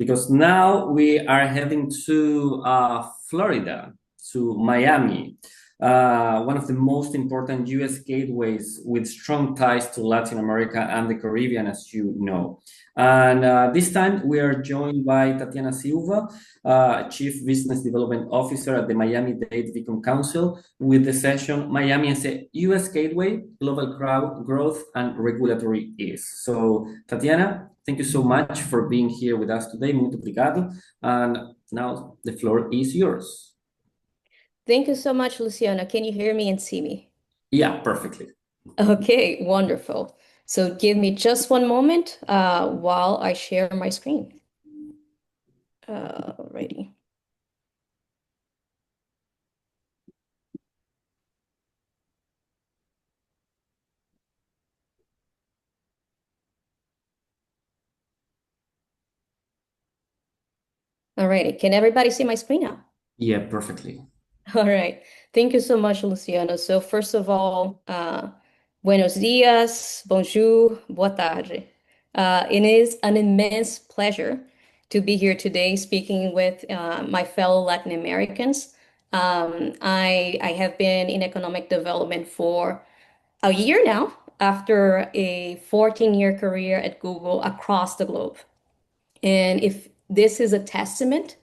because now we are heading to Florida, to Miami, one of the most important US gateways with strong ties to Latin America and the Caribbean, as you know. And this time we are joined by Tatiana Silva, Chief Business Development Officer at the Miami-Dade Beacon Council, with the session Miami as a US Gateway, Global Crowd Growth and Regulatory Ease. So, Tatiana, thank you so much for being here with us today. Muito obrigado. And now the floor is yours. Thank you so much, Luciana. Can you hear me and see me? Yeah, perfectly. Okay, wonderful. So give me just one moment while I share my screen. Alrighty. Alrighty. Can everybody see my screen now? Yeah, perfectly. All right. Thank you so much, Luciana. So first of all, buenos dias, bonjour, boa tarde. It is an immense pleasure to be here today speaking with my fellow Latin Americans. I have been in economic development for a year now after a 14-year career at Google across the globe. And if this is a testament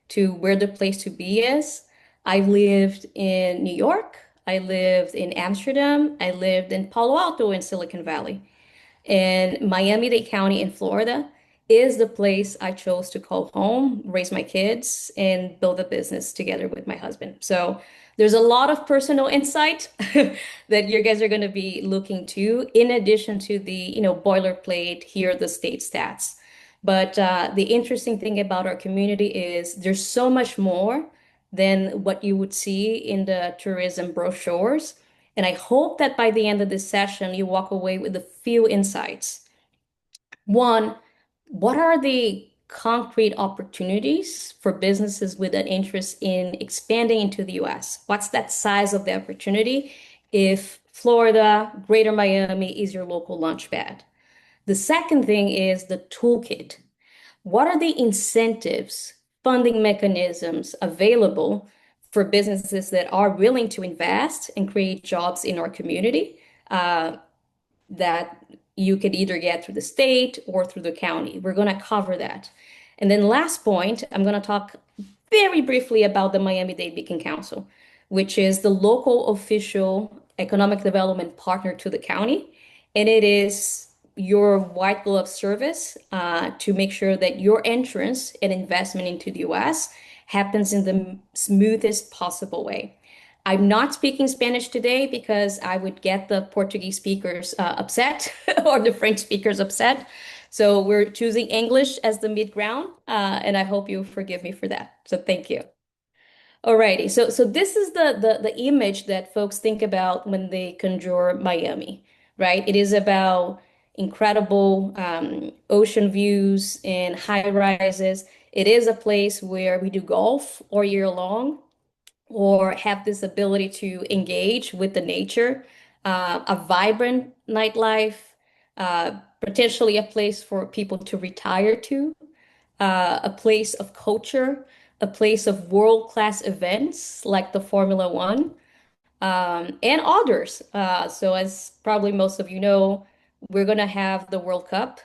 to where the place to be is, I lived in New York, I lived in Amsterdam, I lived in Palo Alto in Silicon Valley. And Miami-Dade County in Florida is the place I chose to call home, raise my kids, and build a business together with my husband. So there's a lot of personal insight that you guys are going to be looking to, in addition to the, boilerplate, here are the state stats. But the interesting thing about our community is there's so much more than what you would see in the tourism brochures. And I hope that by the end of this session, you walk away with a few insights. One, what are the concrete opportunities for businesses with an interest in expanding into the US? What's that size of the opportunity if Florida, Greater Miami is your local launchpad? The second thing is the toolkit. What are the incentives, funding mechanisms available for businesses that are willing to invest and create jobs in our community that you could either get through the state or through the county? We're going to cover that. And then last point, I'm going to talk very briefly about the Miami-Dade Beacon Council, which is the local official economic development partner to the county. And it is your white glove service to make sure that your entrance and investment into the US happens in the smoothest possible way. I'm not speaking Spanish today because I would get the Portuguese speakers upset or the French speakers upset. So we're choosing English as the mid ground, and I hope you forgive me for that. So thank you. Alrighty, so this is the image that folks think about when they conjure Miami, right? It is about incredible ocean views and high rises. It is a place where we do golf all year long or have this ability to engage with the nature, a vibrant nightlife, potentially a place for people to retire to, a place of culture, a place of world-class events like the Formula One, and others. So as probably most of you know, we're going to have the World Cup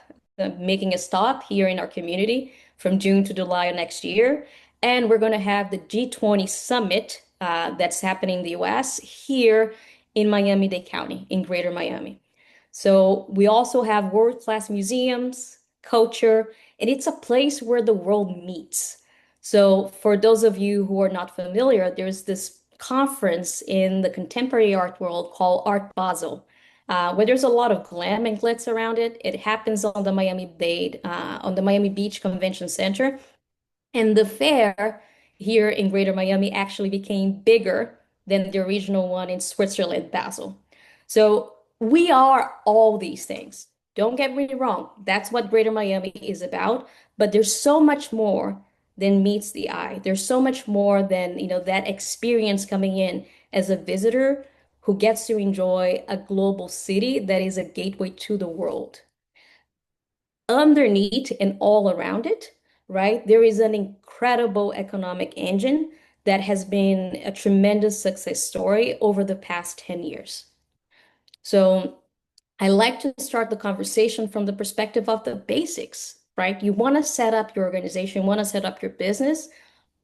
making a stop here in our community from June to July of next year. And we're going to have the G20 summit that's happening in the US here in Miami-Dade County, in Greater Miami. So we also have world-class museums, culture, and it's a place where the world meets. So for those of you who are not familiar, there's this conference in the contemporary art world called Art Basel, where there's a lot of glam and glitz around it. It happens on the Miami-Dade, on the Miami Beach Convention Center. And the fair here in Greater Miami actually became bigger than the original one in Switzerland, Basel. So we are all these things. Don't get me wrong. That's what Greater Miami is about. But there's so much more than meets the eye. There's so much more than, that experience coming in as a visitor who gets to enjoy a global city that is a gateway to the world. Underneath and all around it, right? There is an incredible economic engine that has been a tremendous success story over the past 10 years. So I like to start the conversation from the perspective of the basics, right? You want to set up your organization, want to set up your business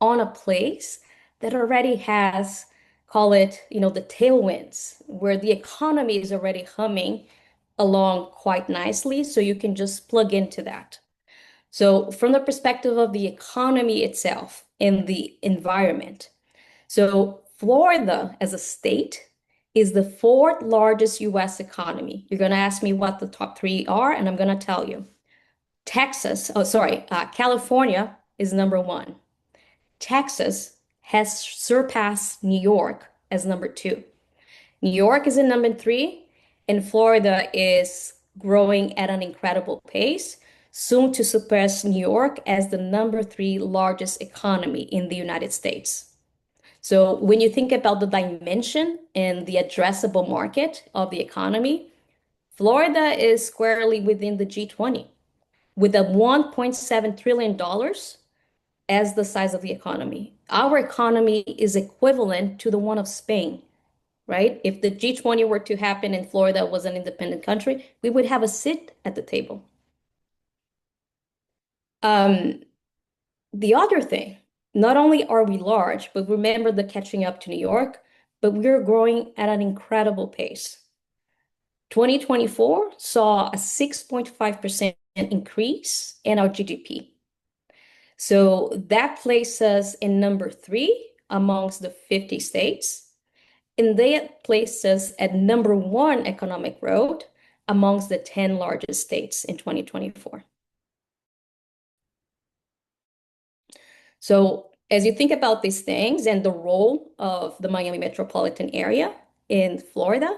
on a place that already has, call it, the tailwinds, where the economy is already humming along quite nicely, so you can just plug into that. So, from the perspective of the economy itself and the environment, so Florida as a state is the fourth largest US economy. You're going to ask me what the top three are, and I'm going to tell you. California is number one. Texas has surpassed New York as number two. New York is in number three, and Florida is growing at an incredible pace, soon to surpass New York as the number three largest economy in the United States. So when you think about the dimension and the addressable market of the economy, Florida is squarely within the G20 with a $1.7 trillion as the size of the economy. Our economy is equivalent to the one of Spain, right? If the G20 were to happen and Florida was an independent country, we would have a seat at the table. The other thing, not only are we large, but remember the catching up to New York, but we're growing at an incredible pace. 2024 saw a 6.5% increase in our GDP. So that places us in number three amongst the 50 states. And that places us at number one economic growth amongst the 10 largest states in 2024. So as you think about these things and the role of the Miami metropolitan area in Florida,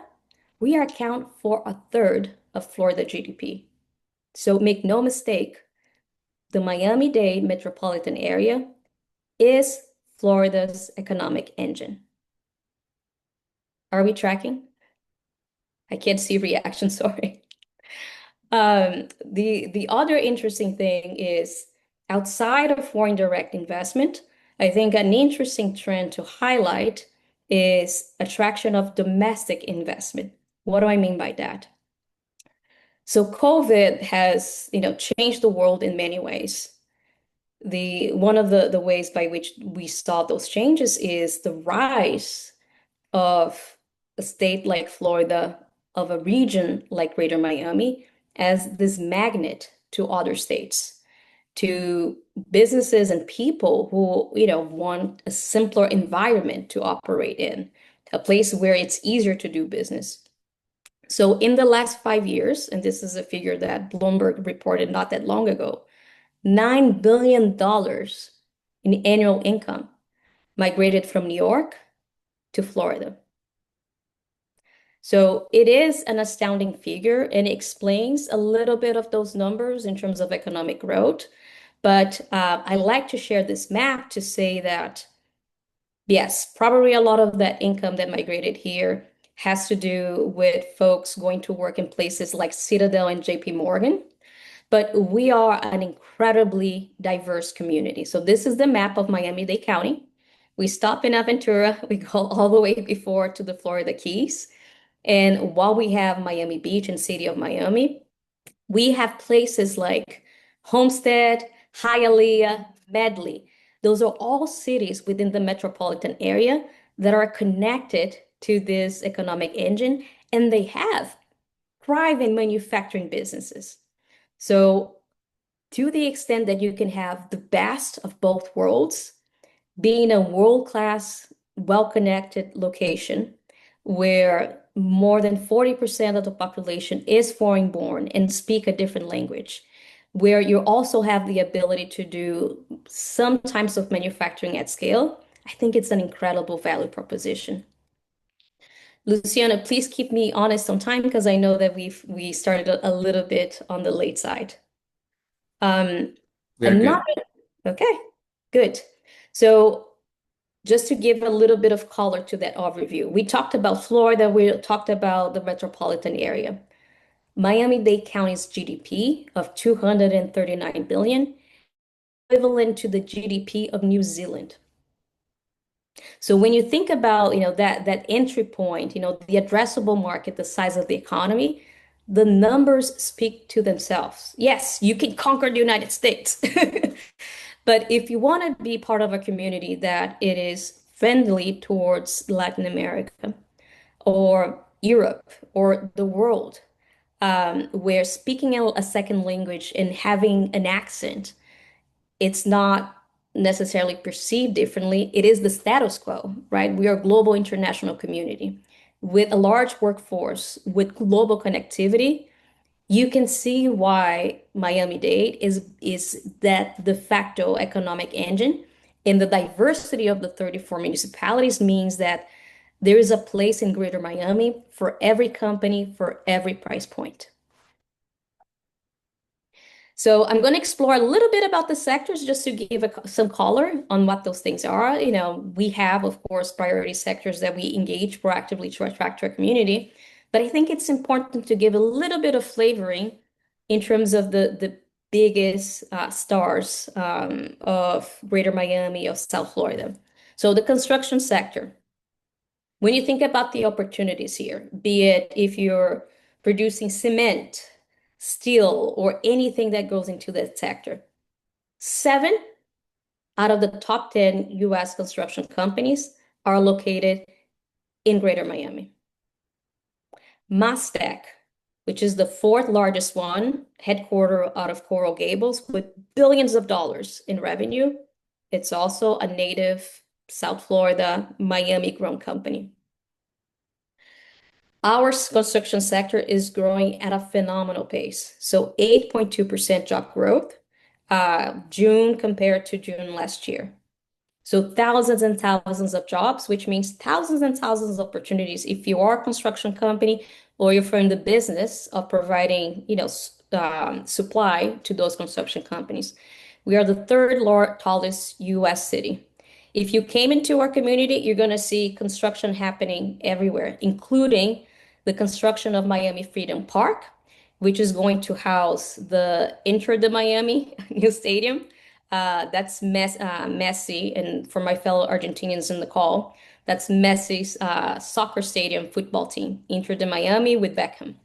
we account for a third of Florida GDP. So make no mistake, the Miami-Dade metropolitan area is Florida's economic engine. Are we tracking? I can't see reaction, sorry. The other interesting thing is outside of foreign direct investment, I think an interesting trend to highlight is attraction of domestic investment. What do I mean by that? So COVID has, changed the world in many ways. One of the ways by which we saw those changes is the rise of a state like Florida, of a region like Greater Miami, as this magnet to other states, to businesses and people who, want a simpler environment to operate in, a place where it's easier to do business. So in the last 5 years, and this is a figure that Bloomberg reported not that long ago, $9 billion in annual income migrated from New York to Florida. So it is an astounding figure and it explains a little bit of those numbers in terms of economic growth. But I like to share this map to say that, yes, probably a lot of that income that migrated here has to do with folks going to work in places like Citadel and JP Morgan. But we are an incredibly diverse community. So this is the map of Miami-Dade County. We stop in Aventura, we go all the way before to the Florida Keys. And while we have Miami Beach and City of Miami, we have places like Homestead, Hialeah, Medley. Those are all cities within the metropolitan area that are connected to this economic engine, and they have thriving manufacturing businesses. So to the extent that you can have the best of both worlds, being a world-class, well-connected location where more than 40% of the population is foreign born and speak a different language, where you also have the ability to do some types of manufacturing at scale, I think it's an incredible value proposition. Luciana, please keep me honest on time because I know that we started a little bit on the late side. Very good. Okay, good. So just to give a little bit of color to that overview, we talked about Florida, we talked about the metropolitan area. Miami-Dade County's GDP of 239 billion equivalent to the GDP of New Zealand. So when you think about, that entry point, the addressable market, the size of the economy, the numbers speak to themselves. Yes, you can conquer the United States. But if you want to be part of a community that it is friendly towards Latin America or Europe or the world, where speaking a second language and having an accent, it's not necessarily perceived differently. It is the status quo, right? We are a global international community with a large workforce, with global connectivity. You can see why Miami-Dade is that de facto economic engine. And the diversity of the 34 municipalities means that there is a place in Greater Miami for every company, for every price point. So I'm going to explore a little bit about the sectors just to give some color on what those things are. We have, of course, priority sectors that we engage proactively to attract our community, but I think it's important to give a little bit of flavoring in terms of the biggest stars of Greater Miami, of South Florida. So the construction sector. When you think about the opportunities here, be it if you're producing cement, steel, or anything that goes into that sector, 7 out of the top 10 US construction companies are located in Greater Miami. Mastec, which is the 4th largest one, headquartered out of Coral Gables with billions of dollars in revenue. It's also a native South Florida, Miami-grown company. Our construction sector is growing at a phenomenal pace. So 8.2% job growth, June compared to June last year. So thousands and thousands of jobs, which means thousands and thousands of opportunities. If you are a construction company or you're from the business of providing, supply to those construction companies. We are the 3rd tallest US city. If you came into our community, you're going to see construction happening everywhere, including the construction of Miami Freedom Park, which is going to house the Inter de Miami new stadium. That's Messi, and for my fellow Argentinians in the call, that's Messi's soccer stadium football team, Inter de Miami with Beckham.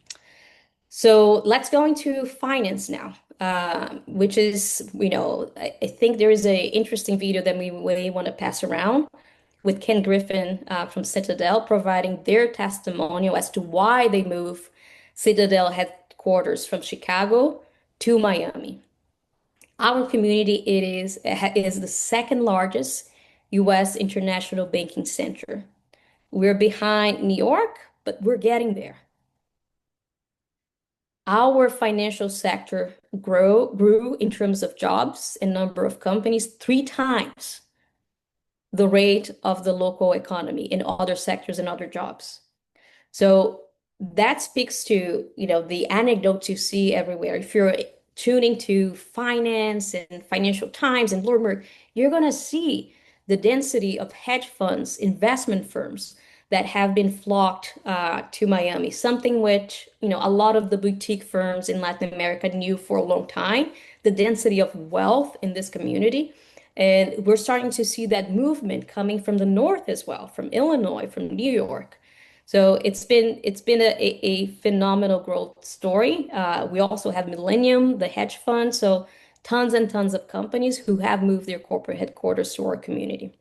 So let's go into finance now, which is, I think there is an interesting video that we may want to pass around with Ken Griffin from Citadel providing their testimonial as to why they moved Citadel headquarters from Chicago to Miami. Our community is the 2nd largest U.S. international banking center. We're behind New York, but we're getting there. Our financial sector grew in terms of jobs and number of companies 3 times the rate of the local economy in other sectors and other jobs. So that speaks to, the anecdotes you see everywhere. If you're tuning to finance and Financial Times and Bloomberg, you're going to see the density of hedge funds, investment firms that have been flocked to Miami, something which, a lot of the boutique firms in Latin America knew for a long time, the density of wealth in this community. And we're starting to see that movement coming from the north as well, from Illinois, from New York. So it's been a phenomenal growth story. We also have Millennium, the hedge fund. So tons and tons of companies who have moved their corporate headquarters to our community.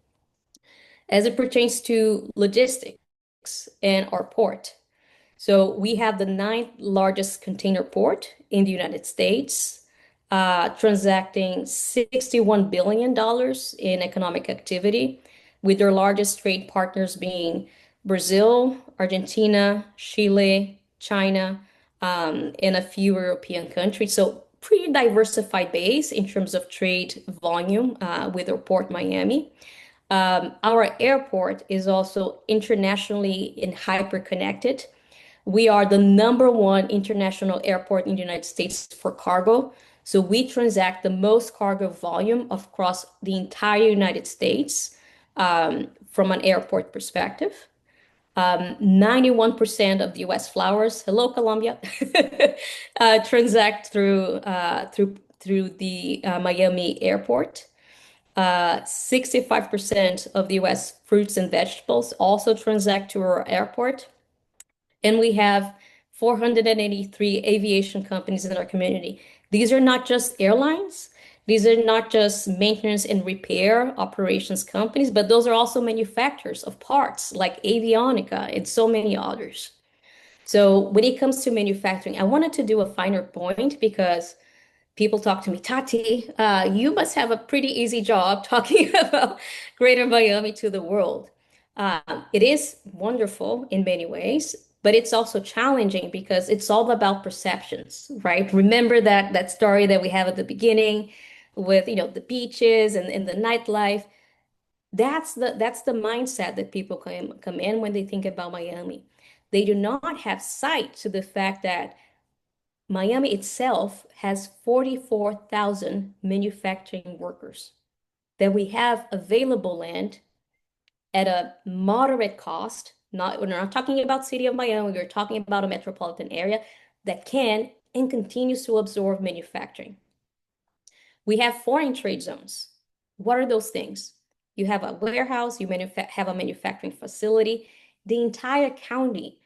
As it pertains to logistics and our port. So we have the 9th largest container port in the United States, transacting $61 billion in economic activity, with their largest trade partners being Brazil, Argentina, Chile, China, and a few European countries. So pretty diversified base in terms of trade volume with our port Miami. Our airport is also internationally and hyper connected. We are the #1 international airport in the United States for cargo. So we transact the most cargo volume across the entire United States from an airport perspective. 91% of the US flowers, hello Colombia, transact through through the Miami airport. 65% of the US fruits and vegetables also transact to our airport. And we have 483 aviation companies in our community. These are not just airlines. These are not just maintenance and repair operations companies, but those are also manufacturers of parts like Avionica and so many others. So when it comes to manufacturing, I wanted to do a finer point because people talk to me, Tati, you must have a pretty easy job talking about Greater Miami to the world. It is wonderful in many ways, but it's also challenging because it's all about perceptions, right? Remember that story that we have at the beginning with, the beaches and the nightlife. That's the mindset that people come in when they think about Miami. They do not have sight to the fact that Miami itself has 44,000 manufacturing workers, that we have available land at a moderate cost. We're not talking about city of Miami, we're talking about a metropolitan area that can and continues to absorb manufacturing. We have foreign trade zones. What are those things? You have a warehouse, you have a manufacturing facility. The entire county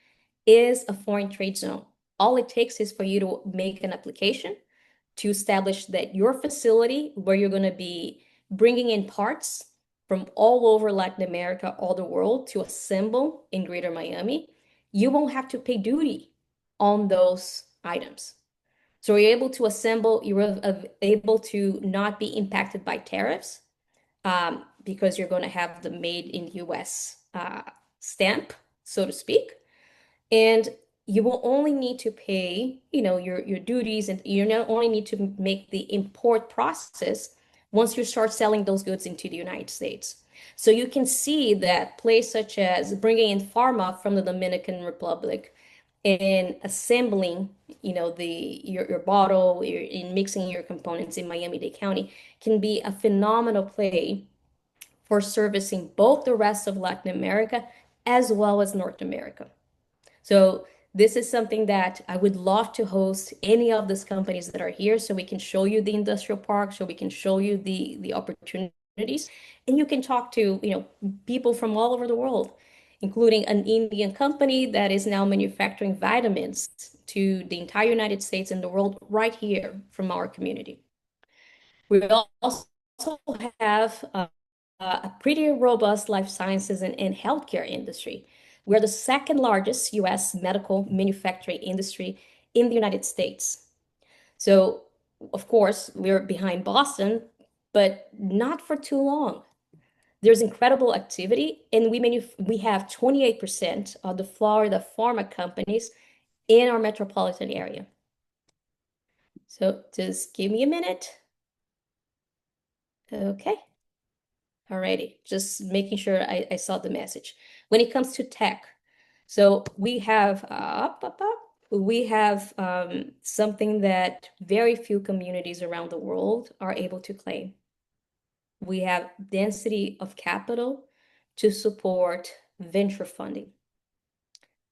is a foreign trade zone. All it takes is for you to make an application to establish that your facility, where you're going to be bringing in parts from all over Latin America, all the world to assemble in Greater Miami, you won't have to pay duty on those items. So you're able to assemble, you're able to not be impacted by tariffs because you're going to have the made in US stamp, so to speak. And you will only need to pay, your duties, and you not only need to make the import process once you start selling those goods into the United States. So you can see that place such as bringing in pharma from the Dominican Republic and assembling, your bottle, in mixing your components in Miami-Dade County can be a phenomenal play for servicing both the rest of Latin America as well as North America. So this is something that I would love to host any of these companies that are here so we can show you the industrial park, so we can show you the opportunities, and you can talk to, people from all over the world, including an Indian company that is now manufacturing vitamins to the entire United States and the world right here from our community. We also have a pretty robust life sciences and healthcare industry. We're the second largest US medical manufacturing industry in the United States. So, of course, we're behind Boston, but not for too long. There's incredible activity, and we have 28% of the Florida pharma companies in our metropolitan area. So just give me a minute. Okay. Alrighty, just making sure I saw the message. When it comes to tech, so we have something that very few communities around the world are able to claim. We have density of capital to support venture funding.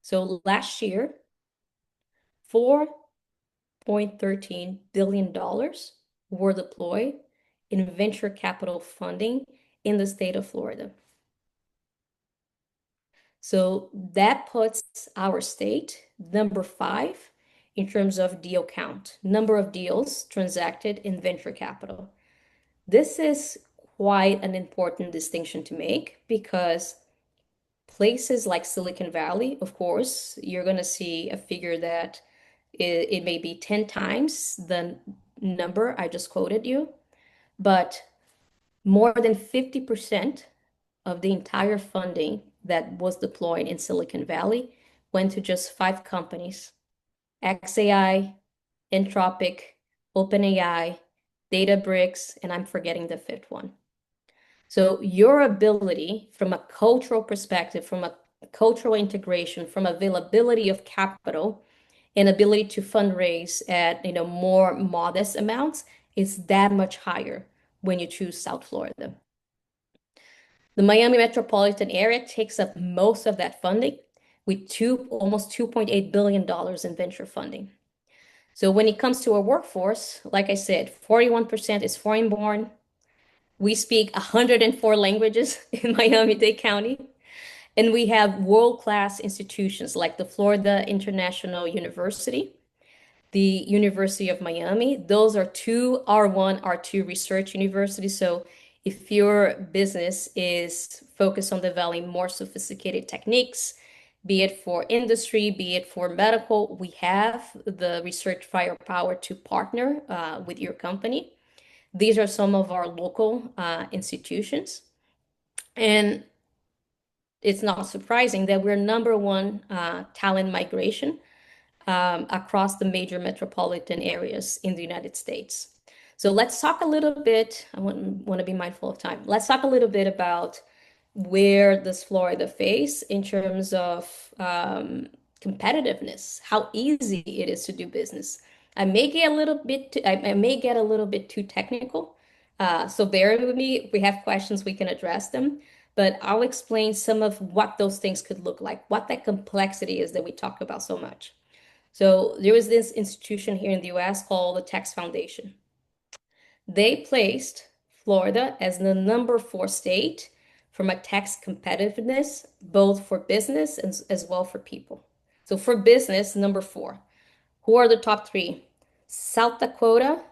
So last year, $4.13 billion were deployed in venture capital funding in the state of Florida. So that puts our state number 5 in terms of deal count, number of deals transacted in venture capital. This is quite an important distinction to make because places like Silicon Valley, of course, you're going to see a figure that it may be 10 times the number I just quoted you, but more than 50% of the entire funding that was deployed in Silicon Valley went to just 5 companies: XAI, Anthropic, OpenAI, Databricks, and I'm forgetting the 5th one. So your ability from a cultural perspective, from a cultural integration, from availability of capital and ability to fundraise at more modest amounts is that much higher when you choose South Florida. The Miami metropolitan area takes up most of that funding with almost $2.8 billion in venture funding. So when it comes to our workforce, like I said, 41% is foreign born. We speak 104 languages in Miami-Dade County. And we have world-class institutions like the Florida International University, the University of Miami. Those are two R1, R2 research universities. So if your business is focused on developing more sophisticated techniques, be it for industry, be it for medical, we have the research firepower to partner with your company. These are some of our local institutions. And it's not surprising that we're number one talent migration across the major metropolitan areas in the United States. So let's talk a little bit. I want to be mindful of time. Let's talk a little bit about where does Florida face in terms of competitiveness, how easy it is to do business. I may get a little bit too technical, so bear with me. If we have questions, we can address them. But I'll explain some of what those things could look like, what that complexity is that we talk about so much. So there is this institution here in the US called the Tax Foundation. They placed Florida as the number 4 state from a tax competitiveness, both for business as well for people. So for business, number 4. Who are the top 3? South Dakota,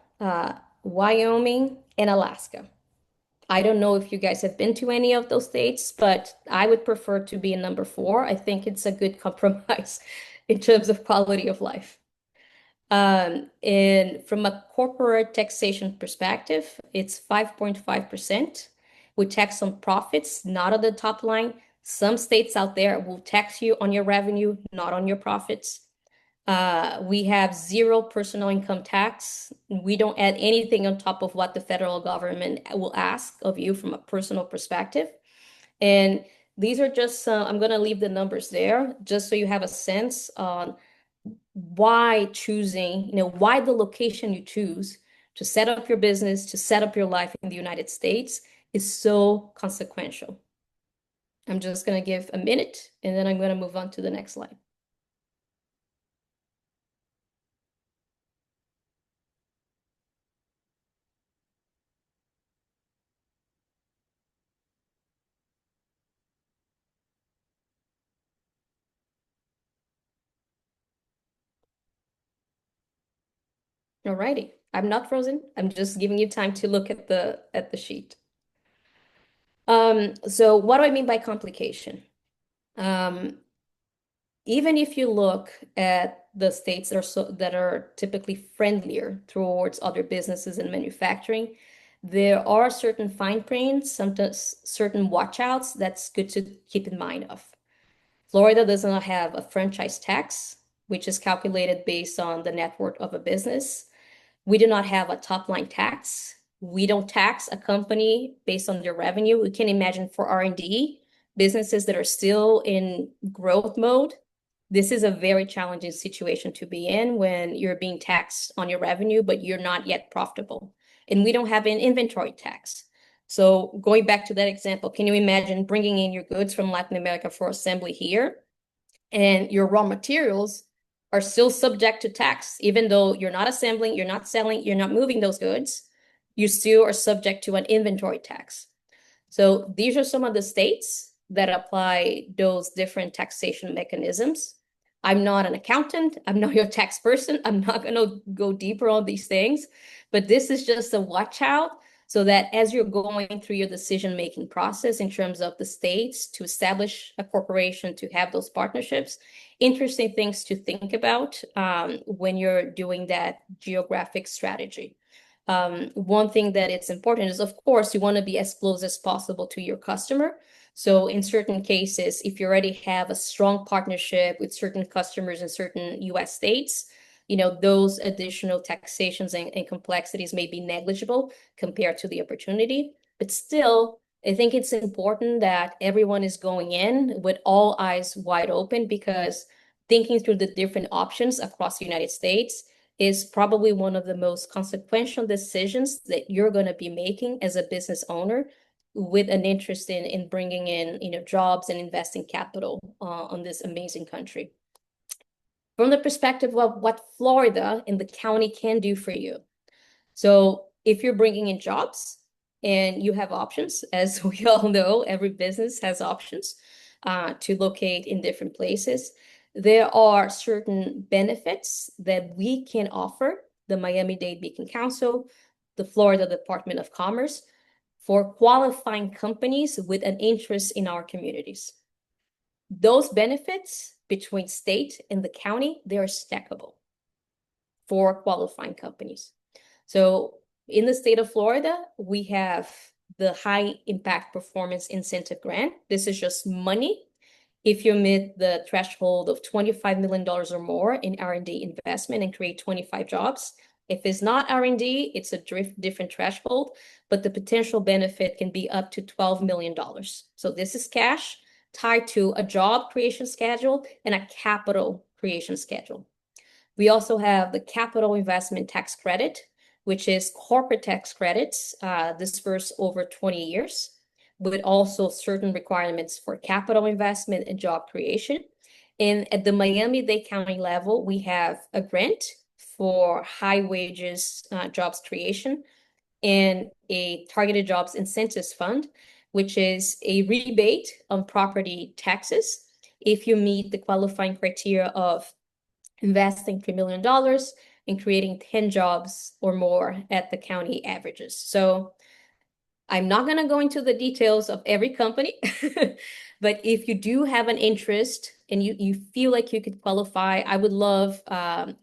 Wyoming, and Alaska. I don't know if you guys have been to any of those states, but I would prefer to be in number 4. I think it's a good compromise in terms of quality of life. And from a corporate taxation perspective, it's 5.5%. We tax on profits, not on the top line. Some states out there will tax you on your revenue, not on your profits. We have 0 personal income tax. We don't add anything on top of what the federal government will ask of you from a personal perspective. And these are just, I'm going to leave the numbers there just so you have a sense on why choosing, why the location you choose to set up your business, to set up your life in the United States is so consequential. I'm just going to give a minute and then I'm going to move on to the next slide. Alrighty, I'm not frozen. I'm just giving you time to look at the sheet. So what do I mean by complication? Even if you look at the states that are typically friendlier towards other businesses and manufacturing, there are certain fine prints, sometimes certain watchouts that's good to keep in mind of. Florida does not have a franchise tax, which is calculated based on the net worth of a business. We do not have a top line tax. We don't tax a company based on their revenue. We can imagine for R&D, businesses that are still in growth mode, this is a very challenging situation to be in when you're being taxed on your revenue, but you're not yet profitable. And we don't have an inventory tax. So going back to that example, can you imagine bringing in your goods from Latin America for assembly here and your raw materials are still subject to tax, even though you're not assembling, you're not selling, you're not moving those goods, you still are subject to an inventory tax. So these are some of the states that apply those different taxation mechanisms. I'm not an accountant. I'm not your tax person. I'm not going to go deeper on these things, but this is just a watch out so that as you're going through your decision-making process in terms of the states to establish a corporation, to have those partnerships, interesting things to think about when you're doing that geographic strategy. One thing that it's important is, of course, you want to be as close as possible to your customer. So in certain cases, if you already have a strong partnership with certain customers in certain US states, those additional taxations and complexities may be negligible compared to the opportunity. But still, I think it's important that everyone is going in with all eyes wide open because thinking through the different options across the United States is probably one of the most consequential decisions that you're going to be making as a business owner with an interest in bringing in jobs and investing capital on this amazing country. from the perspective of what Florida and the county can do for you. So if you're bringing in jobs and you have options, as we all know, every business has options to locate in different places. There are certain benefits that we can offer the Miami-Dade Beacon Council, the Florida Department of Commerce, for qualifying companies with an interest in our communities. Those benefits between state and the county, they are stackable for qualifying companies. So in the state of Florida, we have the high impact performance incentive grant. This is just money if you meet the threshold of $25 million or more in R&D investment and create 25 jobs. If it's not R&D, it's a different threshold, but the potential benefit can be up to $12 million. So this is cash tied to a job creation schedule and a capital creation schedule. We also have the capital investment tax credit, which is corporate tax credits dispersed over 20 years, with also certain requirements for capital investment and job creation. And at the Miami-Dade County level, we have a grant for high wages jobs creation and a targeted jobs incentives fund, which is a rebate on property taxes if you meet the qualifying criteria of investing $3 million and creating 10 jobs or more at the county averages. So I'm not going to go into the details of every company, but if you do have an interest and you feel like you could qualify, I would love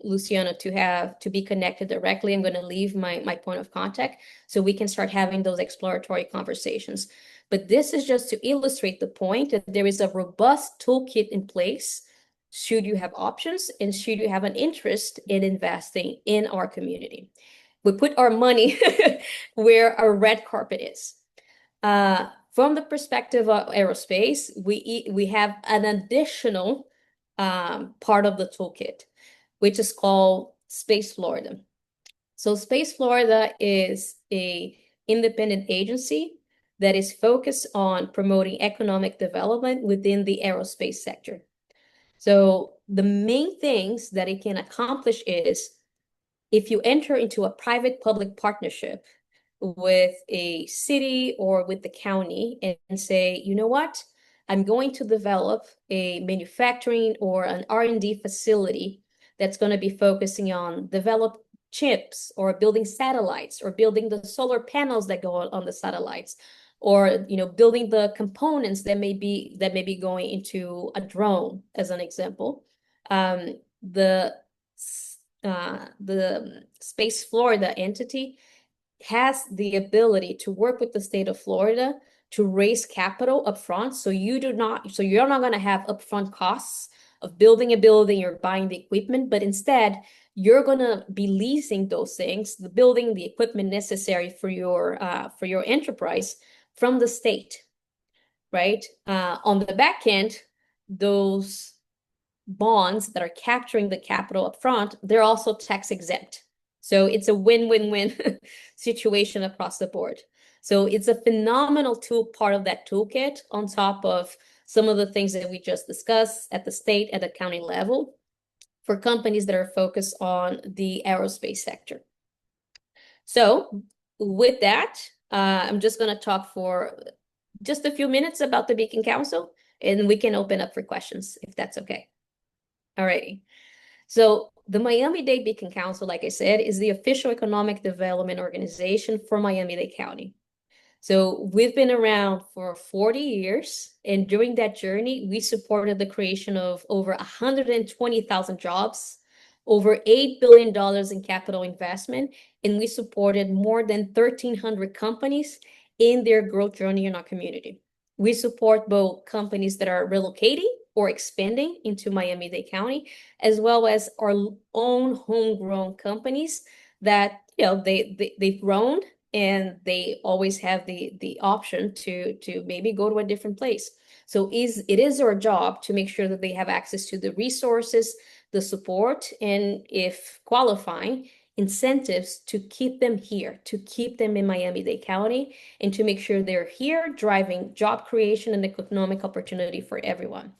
Luciana to be connected directly. I'm going to leave my point of contact so we can start having those exploratory conversations. But this is just to illustrate the point that there is a robust toolkit in place should you have options and should you have an interest in investing in our community. We put our money where our red carpet is. From the perspective of aerospace, we have an additional part of the toolkit, which is called Space Florida. So Space Florida is an independent agency that is focused on promoting economic development within the aerospace sector. So the main things that it can accomplish is if you enter into a private-public partnership with a city or with the county and say, you know what, I'm going to develop a manufacturing or an R&D facility that's going to be focusing on develop chips or building satellites or building the solar panels that go on the satellites, or building the components that may be going into a drone, as an example. The Space Florida entity has the ability to work with the state of Florida to raise capital upfront. So you're not going to have upfront costs of building a building or buying the equipment, but instead you're going to be leasing those things, the building, the equipment necessary for your enterprise from the state, right? On the back end, those bonds that are capturing the capital up front, they're also tax exempt. So it's a win-win-win situation across the board. So it's a phenomenal tool, part of that toolkit, on top of some of the things that we just discussed at the state, at the county level, for companies that are focused on the aerospace sector. So with that, I'm just going to talk for just a few minutes about the Beacon Council, and we can open up for questions if that's okay. Alrighty. So the Miami-Dade Beacon Council, like I said, is the official economic development organization for Miami-Dade County. So we've been around for 40 years, and during that journey, we supported the creation of over 120,000 jobs, over $8 billion in capital investment, and we supported more than 1,300 companies in their growth journey in our community. We support both companies that are relocating or expanding into Miami-Dade County, as well as our own homegrown companies that they've grown and they always have the option to maybe go to a different place. So it is our job to make sure that they have access to the resources, the support, and if qualifying, incentives to keep them here, to keep them in Miami-Dade County, and to make sure they're here driving job creation and economic opportunity for everyone.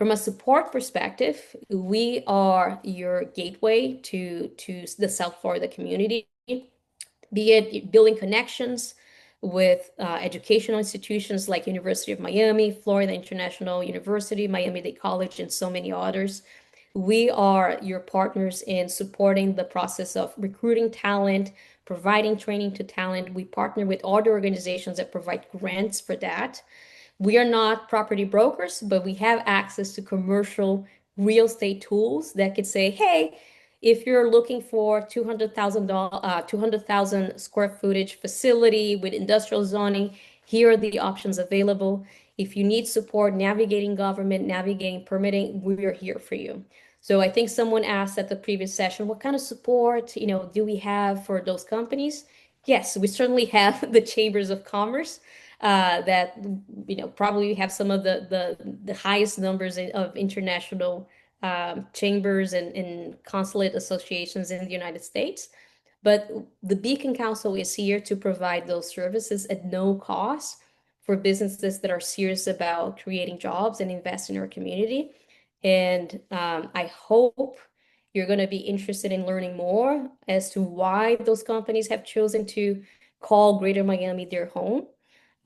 From a support perspective, we are your gateway to the South Florida community, be it building connections with educational institutions like University of Miami, Florida International University, Miami-Dade College, and so many others. We are your partners in supporting the process of recruiting talent, providing training to talent. We partner with other organizations that provide grants for that. We are not property brokers, but we have access to commercial real estate tools that could say, hey, if you're looking for $200,000, 200,000 square footage facility with industrial zoning, here are the options available. If you need support navigating government, navigating permitting, we're here for you. So I think someone asked at the previous session, what kind of support, do we have for those companies? Yes, we certainly have the chambers of commerce that probably have some of the highest numbers of international chambers and consulate associations in the United States. But the Beacon Council is here to provide those services at no cost for businesses that are serious about creating jobs and invest in our community. And I hope you're going to be interested in learning more as to why those companies have chosen to call Greater Miami their home.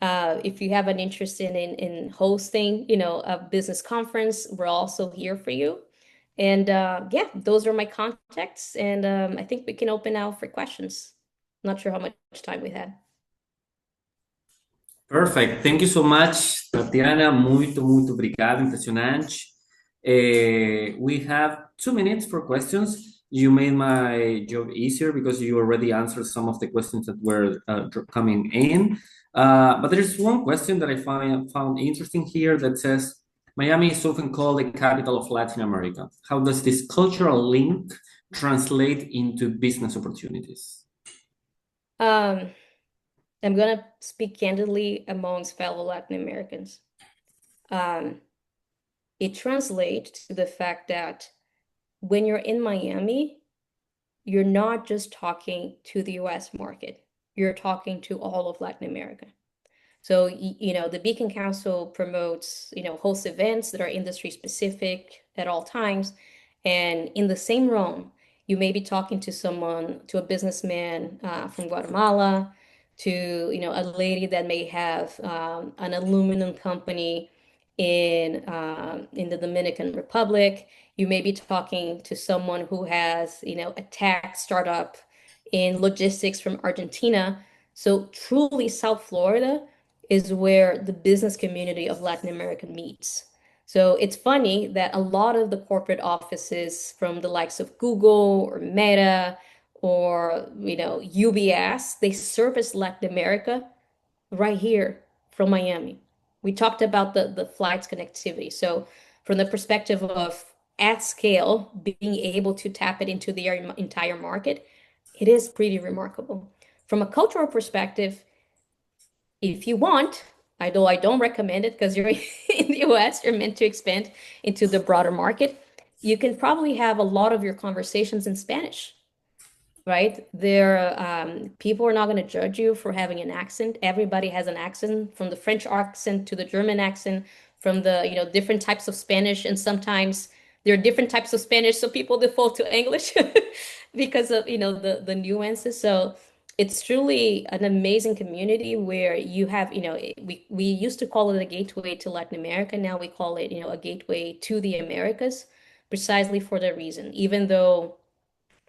If you have an interest in hosting, a business conference, we're also here for you. And yeah, those are my contacts. And I think we can open now for questions. Not sure how much time we had. Perfect. Thank you so much, Tatiana. Muito, muito obrigado. Impressionante. We have 2 minutes for questions. You made my job easier because you already answered some of the questions that were coming in. But there's one question that I found interesting here that says, Miami is often called the capital of Latin America. How does this cultural link translate into business opportunities? I'm going to speak candidly amongst fellow Latin Americans. It translates to the fact that when you're in Miami, you're not just talking to the US market, you're talking to all of Latin America. So, the Beacon Council promotes, hosts events that are industry specific at all times. And in the same room, you may be talking to a businessman from Guatemala, to, a lady that may have an aluminum company in the Dominican Republic. You may be talking to someone who has, a tech startup in logistics from Argentina. So truly, South Florida is where the business community of Latin America meets. So it's funny that a lot of the corporate offices from the likes of Google or Meta or UBS, they service Latin America right here from Miami. We talked about the flights connectivity. So from the perspective of at scale, being able to tap it into the entire market, it is pretty remarkable. From a cultural perspective, if you want, although I don't recommend it because you're in the US, you're meant to expand into the broader market, you can probably have a lot of your conversations in Spanish, right? People are not going to judge you for having an accent. Everybody has an accent, from the French accent to the German accent, from the, different types of Spanish. And sometimes there are different types of Spanish, so people default to English because of, the nuances. So it's truly an amazing community where you have, we used to call it a gateway to Latin America. Now we call it, a gateway to the Americas, precisely for that reason. Even though,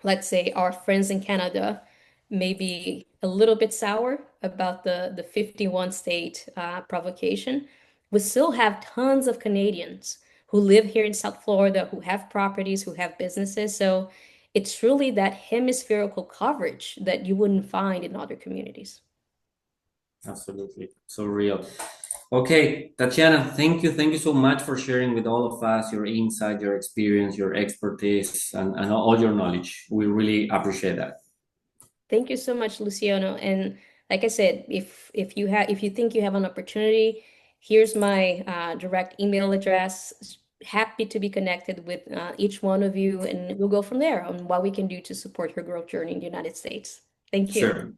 let's say, our friends in Canada may be a little bit sour about the 51 state provocation, we still have tons of Canadians who live here in South Florida, who have properties, who have businesses. So it's truly that hemispherical coverage that you wouldn't find in other communities. Absolutely. So real. Okay, Tatiana, thank you. Thank you so much for sharing with all of us your insight, your experience, your expertise, and all your knowledge. We really appreciate that. Thank you so much, Luciano. And like I said, if you think you have an opportunity, here's my direct email address. Happy to be connected with each one of you, and we'll go from there on what we can do to support your growth journey in the United States. Thank you. Sure.